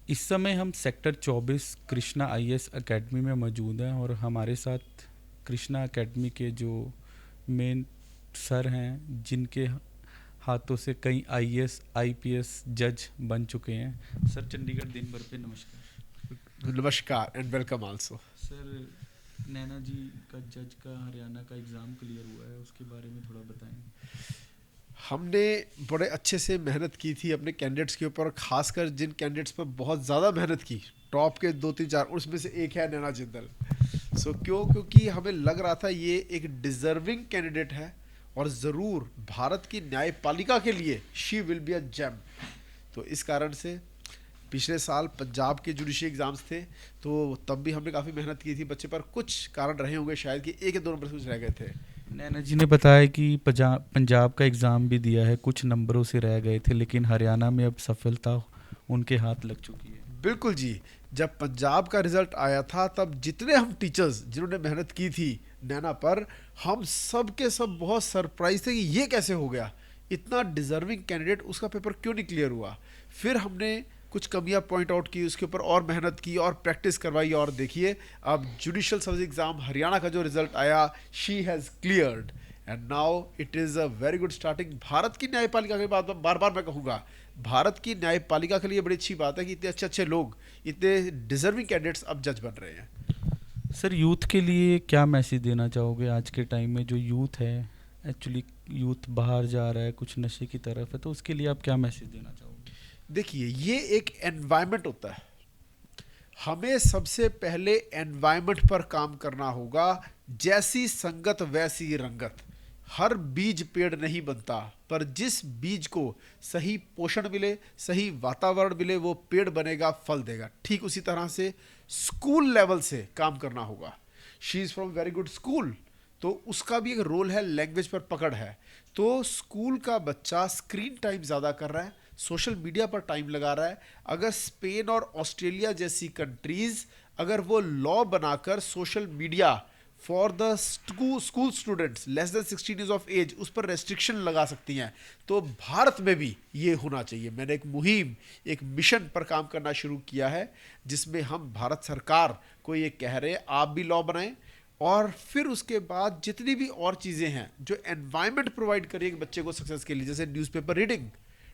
इस समय हम सेक्टर 24 कृष्णा आईएएस एकेडमी में मौजूद हैं और हमारे साथ कृष्णा एकेडमी के जो मेन सर हैं, जिनके हाथों से कई आईएएस आईपीएस जज बन चुके हैं। सर, चंडीगढ़ दिन भर पे नमस्कार। नमस्कार एंड वेलकम आल्सो। सर, नैना जी का जज का हरियाणा का एग्ज़ाम क्लियर हुआ है, उसके बारे में थोड़ा बताएं। हमने बड़े अच्छे से मेहनत की थी अपने कैंडिडेट्स के ऊपर, खासकर जिन कैंडिडेट्स पर बहुत ज़्यादा मेहनत की, टॉप के 2 3 4 उसमें से एक है नैना जिंदल। क्योंकि हमें लग रहा था ये एक डिजर्विंग कैंडिडेट है और ज़रूर भारत की न्यायपालिका के लिए she will be a gem. तो इस कारण से पिछले साल पंजाब के जुडिशरी एग्ज़ाम्स थे, तो तब भी हमने काफ़ी मेहनत की थी बच्चे पर। कुछ कारण रहे होंगे शायद कि एक या दो नंबर से कुछ रह गए थे। नैना जी ने बताया कि पंजाब का एग्ज़ाम भी दिया है, कुछ नंबरों से रह गए थे, लेकिन हरियाणा में अब सफलता उनके हाथ लग चुकी है। बिल्कुल जी। जब पंजाब का रिजल्ट आया था तब जितने हम टीचर्स जिन्होंने मेहनत की थी नैना पर, हम सब के सब बहुत सरप्राइज थे कि ये कैसे हो गया, इतना डिजर्विंग कैंडिडेट उसका पेपर क्यों नहीं क्लियर हुआ। फिर हमने कुछ कमियां पॉइंट आउट की, उसके ऊपर और मेहनत की और प्रैक्टिस करवाई, और देखिए अब जुडिशियल सर्विस एग्जाम हरियाणा का जो रिजल्ट आया, she has cleared and now it is a very good starting. Bharat की न्यायपालिका की बात बार बार मैं कहूँगा, भारत की न्यायपालिका के लिए बड़ी अच्छी बात है कि इतने अच्छे अच्छे लोग, इतने डिजर्विंग कैंडिडेट्स अब जज बन रहे हैं। सर, यूथ के लिए क्या मैसेज देना चाहोगे? आज के टाइम में जो यूथ है, एक्चुअली यूथ बाहर जा रहा है, कुछ नशे की तरफ है, तो उसके लिए आप क्या मैसेज देना चाहोगे? देखिए, ये एक एनवायरनमेंट होता है, हमें सबसे पहले एनवायरनमेंट पर काम करना होगा। जैसी संगत वैसी रंगत। हर बीज पेड़ नहीं बनता, पर जिस बीज को सही पोषण मिले, सही वातावरण मिले, वो पेड़ बनेगा, फल देगा। ठीक उसी तरह से स्कूल लेवल से काम करना होगा। She is from very good school, तो उसका भी एक रोल है, लैंग्वेज पर पकड़ है। तो स्कूल का बच्चा स्क्रीन टाइम ज़्यादा कर रहा है, सोशल मीडिया पर टाइम लगा रहा है। अगर स्पेन और ऑस्ट्रेलिया जैसी कंट्रीज, अगर वो लॉ बनाकर social media for the school students less than 16 years of age उस पर रेस्ट्रिक्शन लगा सकती हैं, तो भारत में भी ये होना चाहिए। मैंने एक मुहिम, एक मिशन पर काम करना शुरू किया है, जिसमें हम भारत सरकार को ये कह रहे हैं आप भी लॉ बनाएं, और फिर उसके बाद जितनी भी और चीज़ें हैं जो एनवायरनमेंट प्रोवाइड करें एक बच्चे को सक्सेस के लिए, जैसे न्यूज़पेपर रीडिंग,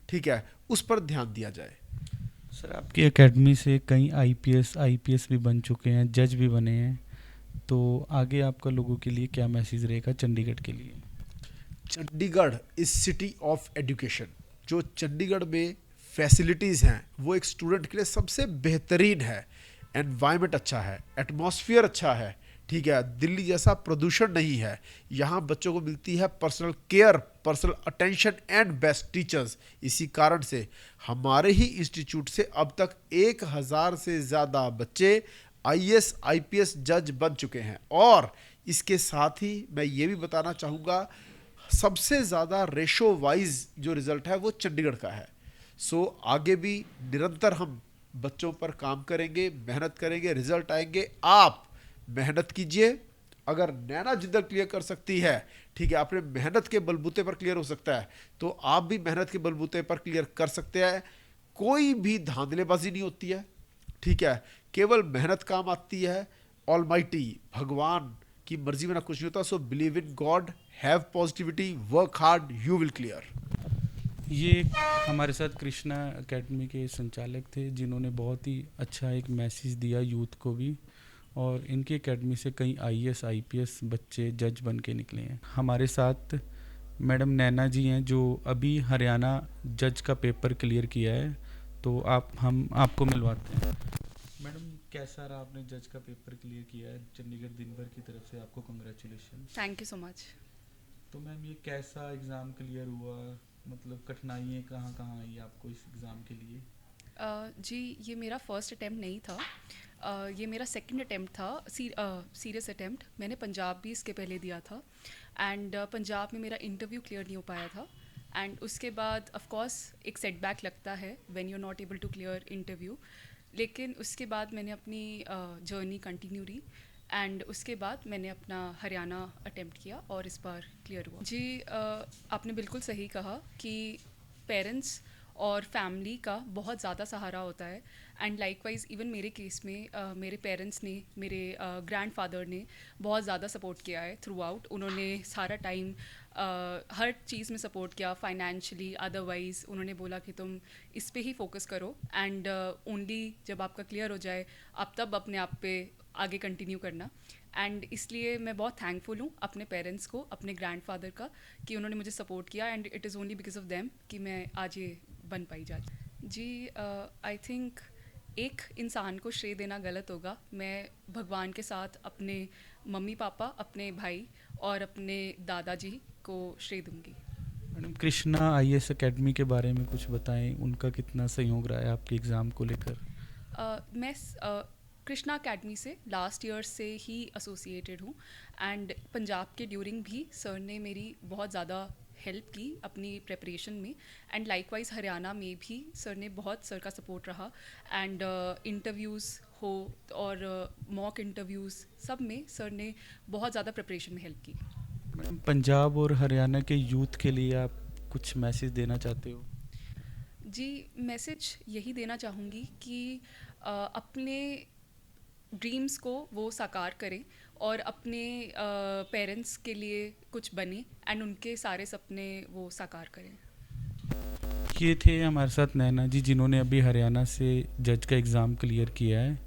ठीक है, उस पर ध्यान दिया जाए। सर, आपकी एकेडमी से कई आईपीएस भी बन चुके हैं, जज भी बने हैं, तो आगे आपका लोगों के लिए क्या मैसेज रहेगा चंडीगढ़ के लिए? Chandigarh is city of education. जो चंडीगढ़ में फैसिलिटीज़ हैं वो एक स्टूडेंट के लिए सबसे बेहतरीन है। एनवायरनमेंट अच्छा है, एटमॉस्फेयर अच्छा है, ठीक है, दिल्ली जैसा प्रदूषण नहीं है। यहाँ बच्चों को मिलती है personal care, personal attention and best teachers. इसी कारण से हमारे ही इंस्टीट्यूट से अब तक 1,000 से ज़्यादा बच्चे आईएएस आईपीएस जज बन चुके हैं। और इसके साथ ही मैं ये भी बताना चाहूँगा, सबसे ज़्यादा रेशो वाइज जो रिज़ल्ट है वो चंडीगढ़ का है। आगे भी निरंतर हम बच्चों पर काम करेंगे, मेहनत करेंगे, रिजल्ट आएंगे। आप मेहनत कीजिए। अगर नैना जिंदल क्लियर कर सकती है, ठीक है, अपने मेहनत के बलबूते पर क्लियर हो सकता है, तो आप भी मेहनत के बलबूते पर क्लियर कर सकते हैं। कोई भी धांधलेबाजी नहीं होती है, ठीक है, केवल मेहनत काम आती है। ऑलमाइटी भगवान की मर्जी में ना कुछ नहीं होता। So believe in God, have positivity, work hard, you will clear. ये हमारे साथ कृष्णा एकेडमी के संचालक थे, जिन्होंने बहुत ही अच्छा एक मैसेज दिया यूथ को भी, और इनकी एकेडमी से कई आईएएस आईपीएस बच्चे जज बन के निकले हैं। हमारे साथ मैडम नैना जी हैं, जो अभी हरियाणा जज का पेपर क्लियर किया है, तो हम आपको मिलवाते हैं। मैडम, कैसा रहा? आपने जज का पेपर क्लियर किया है, चंडीगढ़ दिन भर की तरफ से आपको congratulation. Thank you so much. तो मैम, ये कैसा एग्ज़ाम क्लियर हुआ? मतलब कठिनाइयाँ कहाँ कहाँ आई आपको इस एग्ज़ाम के लिए? जी, ये मेरा फर्स्ट अटैम्प्ट नहीं था। ये मेरा सेकंड अटैम्प्ट था, सीरियस अटैम्प्ट। मैंने पंजाब भी इसके पहले दिया था, एंड पंजाब में मेरा इंटरव्यू क्लियर नहीं हो पाया था। एंड उसके बाद ऑफ कोर्स एक सेटबैक लगता है when you are not able to clear interview, लेकिन उसके बाद मैंने अपनी जर्नी कंटिन्यू रही, एंड उसके बाद मैंने अपना हरियाणा अटैम्प्ट किया और इस बार क्लियर हुआ। जी, आपने बिल्कुल सही कहा कि पेरेंट्स और फैमिली का बहुत ज़्यादा सहारा होता है। एंड लाइकवाइज इवन मेरे केस में मेरे पेरेंट्स ने, मेरे ग्रैंडफादर ने बहुत ज़्यादा सपोर्ट किया है थ्रू आउट। उन्होंने सारा टाइम हर चीज़ में सपोर्ट किया, फाइनेंशियली, अदरवाइज़ उन्होंने बोला कि तुम इस पे ही फोकस करो एंड ओनली जब आपका क्लियर हो जाए आप तब अपने आप पे आगे कंटिन्यू करना। एंड इसलिए मैं बहुत थैंकफुल हूँ अपने पेरेंट्स को, अपने ग्रैंडफादर का, कि उन्होंने मुझे सपोर्ट किया and it is only because of them कि मैं आज ये बन पाई जा। जी आई थिंक एक इंसान को श्रेय देना गलत होगा। मैं भगवान के साथ अपने मम्मी पापा, अपने भाई और अपने दादाजी को श्रेय दूंगी। मैडम, कृष्णा आईएएस एकेडमी के बारे में कुछ बताएं, उनका कितना सहयोग रहा है आपके एग्ज़ाम को लेकर? मैं कृष्णा अकेडमी से लास्ट ईयर से ही एसोसिएटेड हूँ एंड पंजाब के ड्यूरिंग भी सर ने मेरी बहुत ज़्यादा हेल्प की अपनी प्रेपरेशन में। एंड लाइकवाइज हरियाणा में भी सर ने बहुत, सर का सपोर्ट रहा एंड इंटरव्यूज़ हो और मॉक इंटरव्यूज़ सब में सर ने बहुत ज़्यादा प्रेपरेशन में हेल्प की। मैडम, पंजाब और हरियाणा के यूथ के लिए आप कुछ मैसेज देना चाहते हो? जी मैसेज यही देना चाहूँगी कि अपने ड्रीम्स को वो साकार करें और अपने पेरेंट्स के लिए कुछ बने एंड उनके सारे सपने वो साकार करें। ये थे हमारे साथ नैना जी, जिन्होंने अभी हरियाणा से जज का एग्ज़ाम क्लियर किया है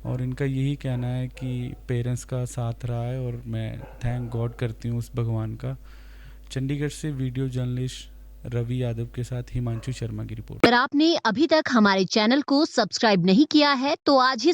और इनका यही कहना है कि पेरेंट्स का साथ रहा है और मैं थैंक गॉड करती हूँ उस भगवान का। चंडीगढ़ से वीडियो जर्नलिस्ट रवि यादव के साथ हिमांशु शर्मा की रिपोर्ट। अगर आपने अभी तक हमारे चैनल को सब्सक्राइब नहीं किया है तो आज ही